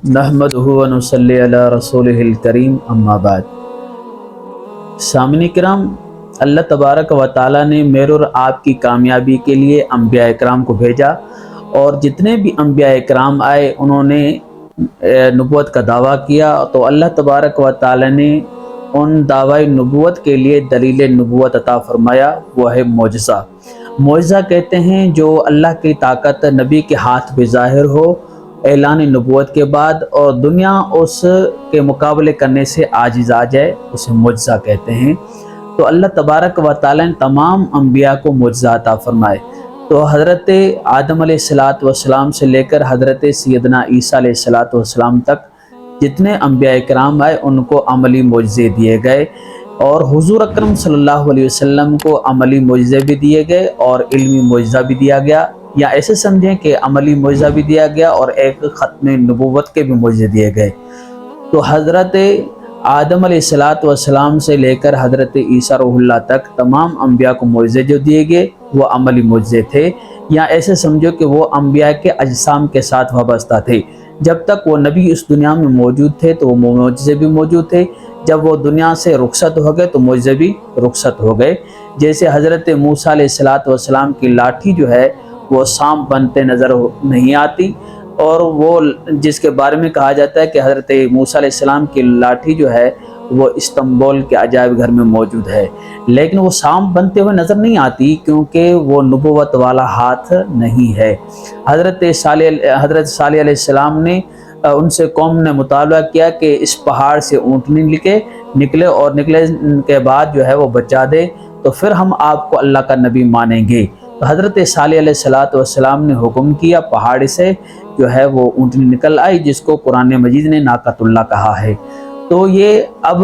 نحمدہ و نصلی علی رسولہ الکریم اما بعد۔ سامعین کرام، اللہ تبارک و تعالیٰ نے میرے اور آپ کی کامیابی کے لیے انبیاء اکرام کو بھیجا، اور جتنے بھی انبیاء اکرام آئے انہوں نے نبوت کا دعویٰ کیا، تو اللہ تبارک و تعالیٰ نے ان دعوی نبوت کے لیے دلیل نبوت عطا فرمایا، وہ ہے معجزہ۔ معجزہ کہتے ہیں جو اللہ کی طاقت نبی کے ہاتھ پہ ظاہر ہو اعلان نبوت کے بعد، اور دنیا اس کے مقابلے کرنے سے عاجز آ جائے، اسے معجزہ کہتے ہیں۔ تو اللہ تبارک و تعالیٰ نے تمام انبیاء کو معجزہ عطا فرمائے۔ تو حضرت آدم علیہ السلام سے لے کر حضرت سیدنا عیسیٰ علیہ السلام تک جتنے انبیاء اکرام آئے ان کو عملی معجزے دیے گئے، اور حضور اکرم صلی اللہ علیہ وسلم کو عملی معجزے بھی دیے گئے اور علمی معجزہ بھی دیا گیا، یا ایسے سمجھیں کہ عملی معجزہ بھی دیا گیا اور ایک ختم نبوت کے بھی معجزے دیے گئے۔ تو حضرت آدم علیہ السلام سے لے کر حضرت عیسیٰ روح اللہ تک تمام انبیاء کو معجزے جو دیے گئے وہ عملی معجزے تھے، یا ایسے سمجھو کہ وہ انبیاء کے اجسام کے ساتھ وابستہ تھے۔ جب تک وہ نبی اس دنیا میں موجود تھے تو وہ معجزے بھی موجود تھے، جب وہ دنیا سے رخصت ہو گئے تو معجزے بھی رخصت ہو گئے۔ جیسے حضرت موسیٰ علیہ السلام کی لاٹھی جو ہے وہ سانپ بنتے نظر نہیں آتی، اور وہ جس کے بارے میں کہا جاتا ہے کہ حضرت موسیٰ علیہ السلام کی لاٹھی جو ہے وہ استنبول کے عجائب گھر میں موجود ہے، لیکن وہ سانپ بنتے ہوئے نظر نہیں آتی کیونکہ وہ نبوت والا ہاتھ نہیں ہے۔ حضرت صالح علیہ السلام نے ان سے قوم نے مطالبہ کیا کہ اس پہاڑ سے اونٹنی نکلے اور نکلے کے بعد جو ہے وہ بچا دے، تو پھر ہم آپ کو اللہ کا نبی مانیں گے۔ تو حضرت صالح علیہ السلام نے حکم کیا، پہاڑ سے جو ہے وہ اونٹنی نکل آئی، جس کو قرآن مجید نے ناقۃ اللہ کہا ہے۔ تو اب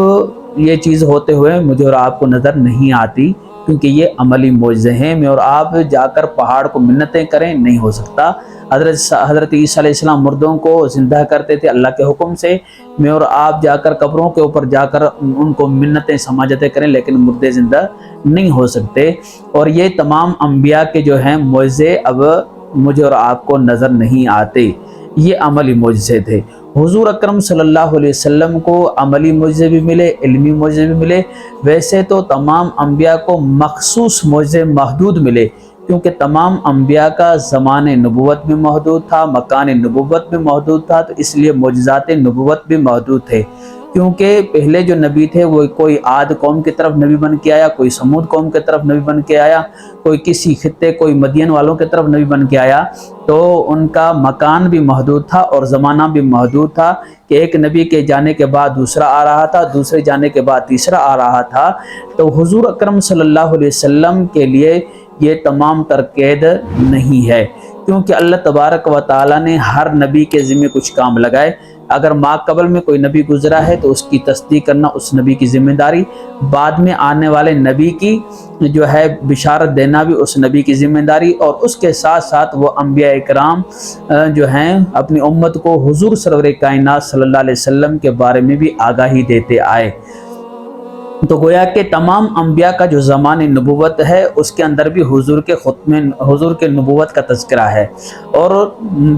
یہ چیز ہوتے ہوئے مجھے اور آپ کو نظر نہیں آتی کیونکہ یہ عملی معجزے ہیں۔ میں اور آپ جا کر پہاڑ کو منتیں کریں، نہیں ہو سکتا۔ حضرت عیسیٰ علیہ السلام مردوں کو زندہ کرتے تھے اللہ کے حکم سے، میں اور آپ جا کر قبروں کے اوپر جا کر ان کو منتیں سماجتیں کریں، لیکن مردے زندہ نہیں ہو سکتے۔ اور یہ تمام انبیاء کے جو ہیں معجزے اب مجھے اور آپ کو نظر نہیں آتے، یہ عملی معجزے تھے۔ حضور اکرم صلی اللہ علیہ وسلم کو عملی معجزے بھی ملے، علمی معجزے بھی ملے۔ ویسے تو تمام انبیاء کو مخصوص معجزے محدود ملے، کیونکہ تمام انبیاء کا زمان نبوت بھی محدود تھا، مکان نبوت بھی محدود تھا، تو اس لیے معجزات نبوت بھی محدود تھے۔ کیونکہ پہلے جو نبی تھے وہ کوئی عاد قوم کی طرف نبی بن کے آیا، کوئی سمود قوم کی طرف نبی بن کے آیا، کوئی کسی خطے کوئی مدین والوں کی طرف نبی بن کے آیا، تو ان کا مکان بھی محدود تھا اور زمانہ بھی محدود تھا، کہ ایک نبی کے جانے کے بعد دوسرا آ رہا تھا، دوسرے جانے کے بعد تیسرا آ رہا تھا۔ تو حضور اکرم صلی اللہ علیہ وسلم کے لیے یہ تمام تر قید نہیں ہے، کیونکہ اللہ تبارک و تعالیٰ نے ہر نبی کے ذمہ کچھ کام لگائے۔ اگر ما قبل میں کوئی نبی گزرا ہے تو اس کی تصدیق کرنا اس نبی کی ذمہ داری، بعد میں آنے والے نبی کی جو ہے بشارت دینا بھی اس نبی کی ذمہ داری، اور اس کے ساتھ ساتھ وہ انبیاء اکرام جو ہیں اپنی امت کو حضور سرور کائنات صلی اللہ علیہ وسلم کے بارے میں بھی آگاہی دیتے آئے۔ تو گویا کہ تمام انبیاء کا جو زمان نبوت ہے اس کے اندر بھی حضور کے نبوت کا تذکرہ ہے، اور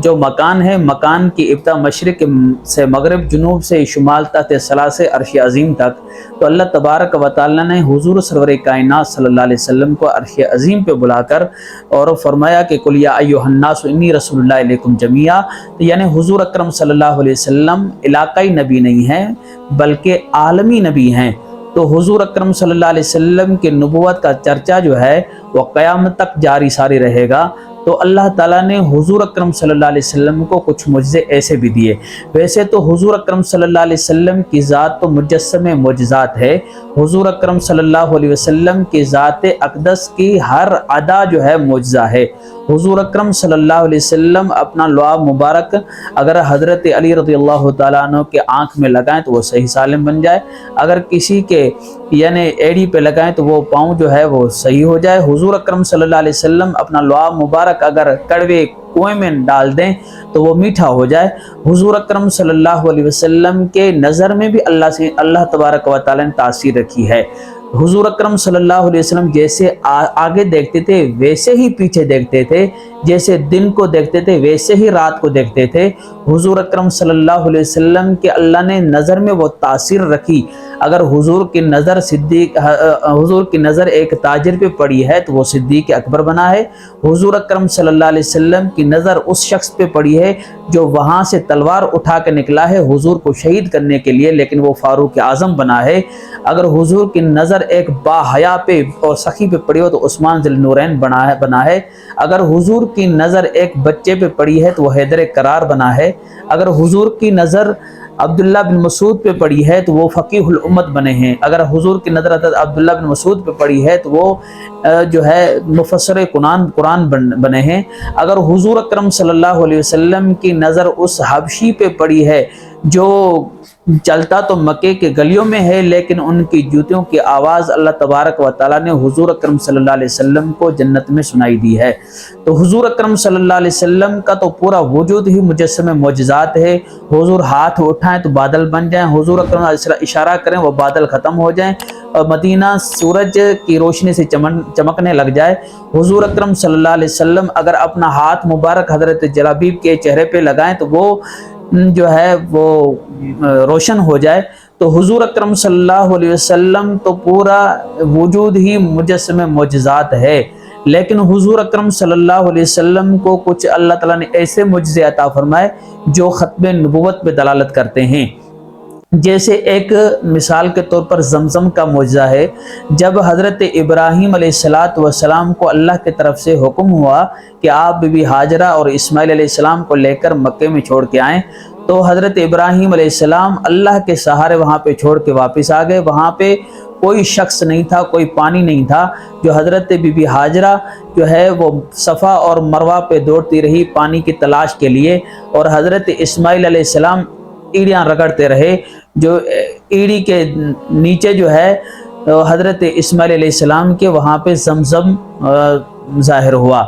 جو مکان ہے، مکان کی ابتدا مشرق سے مغرب، جنوب سے شمال، تحت ثلاث عرش عظیم تک، تو اللہ تبارک و تعالیٰ نے حضور سرور کائنات صلی اللہ علیہ وسلم کو عرش عظیم پہ بلا کر اور فرمایا کہ قل یا ایھا الناس انی رسول اللہ الیکم جمیعا، یعنی حضور اکرم صلی اللہ علیہ وسلم علاقائی نبی نہیں ہیں بلکہ عالمی نبی ہیں۔ تو حضور اکرم صلی اللہ علیہ وسلم کی نبوت کا چرچا جو ہے وہ قیامت تک جاری ساری رہے گا۔ تو اللہ تعالیٰ نے حضور اکرم صلی اللہ علیہ وسلم کو کچھ معجزے ایسے بھی دیے۔ ویسے تو حضور اکرم صلی اللہ علیہ وسلم کی ذات تو مجسم معجزات ہے، حضور اکرم صلی اللہ علیہ وسلم کی ذات اقدس کی ہر ادا جو ہے معجزہ ہے۔ حضور اکرم صلی اللہ علیہ وسلم اپنا لعاب مبارک اگر حضرت علی رضی اللہ تعالیٰ عنہ کے آنکھ میں لگائیں تو وہ صحیح سالم بن جائے، اگر کسی کے یعنی ایڑی پہ لگائیں تو وہ پاؤں جو ہے وہ صحیح ہو جائے۔ حضور اکرم صلی اللہ علیہ وسلم اپنا لعاب مبارک اگر کڑوے کنویں میں ڈال دیں تو وہ میٹھا ہو جائے۔ حضور اکرم صلی اللہ علیہ وسلم کے نظر میں بھی اللہ تبارک و تعالیٰ نے تاثیر رکھی ہے۔ हुजूर अकरम सल्लल्लाहु अलैहि वसल्लम जैसे आगे देखते थे वैसे ही पीछे देखते थे, जैसे दिन को देखते थे वैसे ही रात को देखते थे। हुजूर अकरम सल्लल्लाहु अलैहि वसल्लम के अल्लाह ने नज़र में वो तासीर रखी। अगर हुजूर की नज़र एक ताजिर पे पड़ी है तो वो सिद्दीक अकबर बना है। हुजूर अकरम सल्लल्लाहु अलैहि वसल्लम की नज़र उस शख्स पे पड़ी है जो वहाँ से तलवार उठा के निकला है हुजूर को शहीद करने के लिए, लेकिन वो फारूक आज़म बना है। अगर हुजूर की नज़र एक बाहया पे और सखी पे पड़ी हो तो उस्मान ज़ुल्नूरैन बना है। अगर हुजूर की नज़र एक बच्चे पे पड़ी है तो वो हैदर करार बना है। अगर हुजूर की नज़र अब्दुल्ला बिन मसूद पे पड़ी है तो वो फ़कीहुल उम्मत बने हैं। अगर हुजूर की नज़र अब्दुल्ला बिन मसूद पे पड़ी है तो वो जो है मुफस्सिर कुरान बने हैं। अगर हुजूर अकरम सल्लल्लाहु अलैहि वसल्लम की नज़र उस हबशी पे पड़ी है जो चलता तो मक्के के गलियों में है, लेकिन उनकी जूतियों की आवाज़ अल्लाह तबारक व तआला ने हुजूर अकरम सल्लल्लाहु अलैहि वसल्लम को जन्नत में सुनाई दी है। तो हुजूर अकरम सल्लल्लाहु अलैहि वसल्लम का तो पूरा वजूद ही मुजस्सम मौजज़ात है। हुजूर हाथ उठाएं तो बादल बन जाएं, हुजूर अकरम इशारा करें वो बादल ख़त्म हो जाएं और मदीना सूरज की रोशनी से चमकने लग जाए। हुजूर अकरम सल्लल्लाहु अलैहि वसल्लम अगर अपना हाथ मुबारक हज़रत जलाबीब के चेहरे पे लगाएं तो वो जो है वो रोशन हो जाए। तो हुजूर अकरम सल्लल्लाहु अलैहि वसल्लम तो पूरा वजूद ही मुजस्सम मौजज़ात है। लेकिन हुजूर अकरम सल्लल्लाहु अलैहि वसल्लम को कुछ अल्लाह ताला ने ऐसे मुजज़े अता फरमाए जो ख़त्म नबुव्वत पे दलालत करते हैं। जैसे एक मिसाल के तौर पर ज़मज़म का मौजज़ा है। जब हज़रत इब्राहीम अलैहिस्सलातु वस्सलाम को अल्लाह की तरफ से हुक्म हुआ कि आप बीबी हाजरा और इस्माइल अलैहिस्सलाम को लेकर मक्के में छोड़ के आएँ, तो हज़रत इब्राहीम अलैहिस्सलाम अल्लाह के सहारे वहाँ पे छोड़ के वापस आ गए। वहाँ पे कोई शख्स नहीं था, कोई पानी नहीं था। जो हज़रत बीबी हाजरा जो है वो सफ़ा और मरवा पे दौड़ती रही पानी की तलाश के लिए, और हज़रत इस्माइल अलैहिस्सलाम ईड़ियाँ रगड़ते रहे। जो ईड़ी के नीचे जो है हज़रत इस्माइल अलैहिस्सलाम के वहाँ पे ज़मज़म ज़ाहिर हुआ,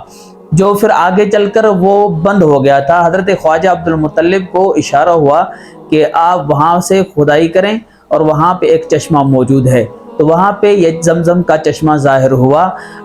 जो फिर आगे चलकर वो बंद हो गया था। हज़रत ख्वाजा अब्दुल मुत्तलिब को इशारा हुआ कि आप वहाँ से खुदाई करें और वहाँ पे एक चश्मा मौजूद है, तो वहाँ पे ये ज़मज़म का चश्मा ज़ाहिर हुआ।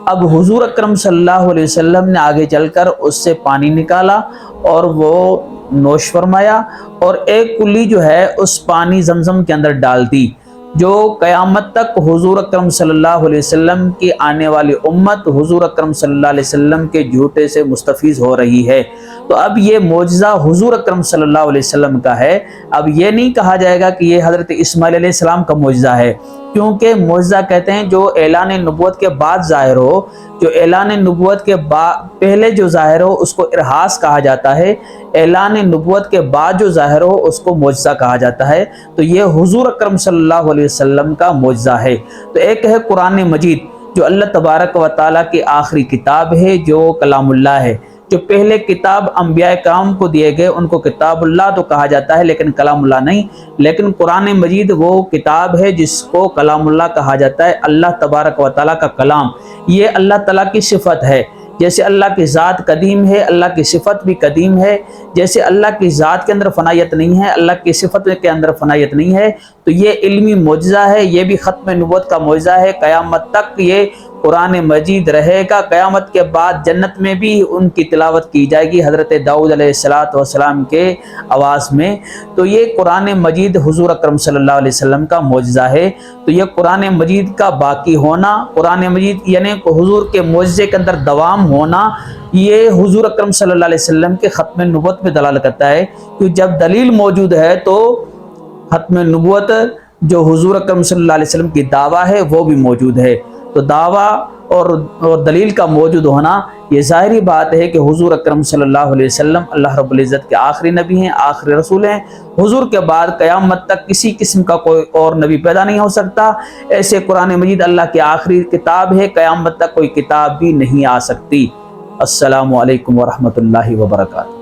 अब हुजूर अकरम सल्लल्लाहु अलैहि वसल्लम ने आगे चलकर उससे पानी निकाला और वो नोश फरमाया और एक कुल्ली जो है उस पानी ज़मज़म के अंदर डाल दी, जो क़यामत तक हुजूर अकरम सल्लल्लाहु अलैहि वसल्लम की आने वाली उम्मत हुजूर अकरम सल्लल्लाहु अलैहि वसल्लम के झूठे से मुस्तफ़ीज़ हो रही है। तो अब ये मौजज़ा हुजूर अकरम सल्लल्लाहु अलैहि वसल्लम का है। अब ये नहीं कहा जाएगा कि ये हज़रत इस्माइल अलैहिस्सलाम का मौजज़ा है, क्योंकि मौजज़ा कहते हैं जो ऐलान नबुव्वत के बाद ज़ाहिर हो। जो ऐलान नबुव्वत के पहले जो ज़ाहिर हो उसको इरहास कहा जाता है, ऐलान नबुव्वत के बाद जो ज़ाहिर हो उसको मौजज़ा कहा जाता है। तो ये हुजूर अकरम सल्लल्लाहु अलैहि वसल्लम का मौजज़ा है। तो एक है कुरान मजीद जो अल्लाह तबारक व तआला की आखिरी किताब है, जो कलामुल्लाह है। जो पहले किताब अंबिया काम को दिए गए उनको किताबुल्लाह तो कहा जाता है, लेकिन कलामुल्लाह नहीं। लेकिन कुरान मजीद वो किताब है जिसको कलामुल्लाह कहा जाता है, अल्लाह तबारक व तआला का कलाम। ये अल्लाह ताला की सिफत है। जैसे अल्लाह की ज़ात कदीम है, अल्लाह की सिफत भी कदीम है। जैसे अल्लाह की ज़ात के अंदर फ़नायत नहीं है, अल्लाह की सिफत के अंदर फ़नायत नहीं है। तो ये इल्मी मौजज़ा है, ये भी ख़त्म नबुव्वत का मौजज़ा है। क़यामत तक ये कुरान मजीद रहेगा। क़यामत के बाद जन्नत में भी उनकी तिलावत की जाएगी हज़रत दाऊद अलैहिस्सलाम के आवाज़ में। तो ये कुरान मजीद हुजूर अकरम सल्लल्लाहु अलैहि वसल्लम का मौजज़ा है। तो ये कुरान मजीद का बाकी होना, कुरान मजीद यानी हुजूर के मौजज़े के अंदर दवाम होना, ये हुजूर अकरम सल्लल्लाहु अलैहि वसल्लम के ख़त्म नबुव्वत पे दलालत करता है। क्योंकि जब दलील मौजूद है तो ख़त्म नबुव्वत जो हुजूर अकरम सल्लल्लाहु अलैहि वसल्लम की दावा है वो भी मौजूद है। तो दावा और दलील का मौजूद होना ये ज़ाहिरी बात है कि हुजूर अकरम सल्लल्लाहु अलैहि वसल्लम अल्लाह रब्बुल इज़्ज़त के आखिरी नबी हैं, आखिरी रसूल हैं। हुजूर के बाद क़यामत तक किसी किस्म का कोई और नबी पैदा नहीं हो सकता। ऐसे कुरान मजीद अल्लाह की आखिरी किताब है, क़यामत तक कोई किताब भी नहीं आ सकती। अस्सलामु अलैकुम व रहमतुल्लाहि व बरकातुहू।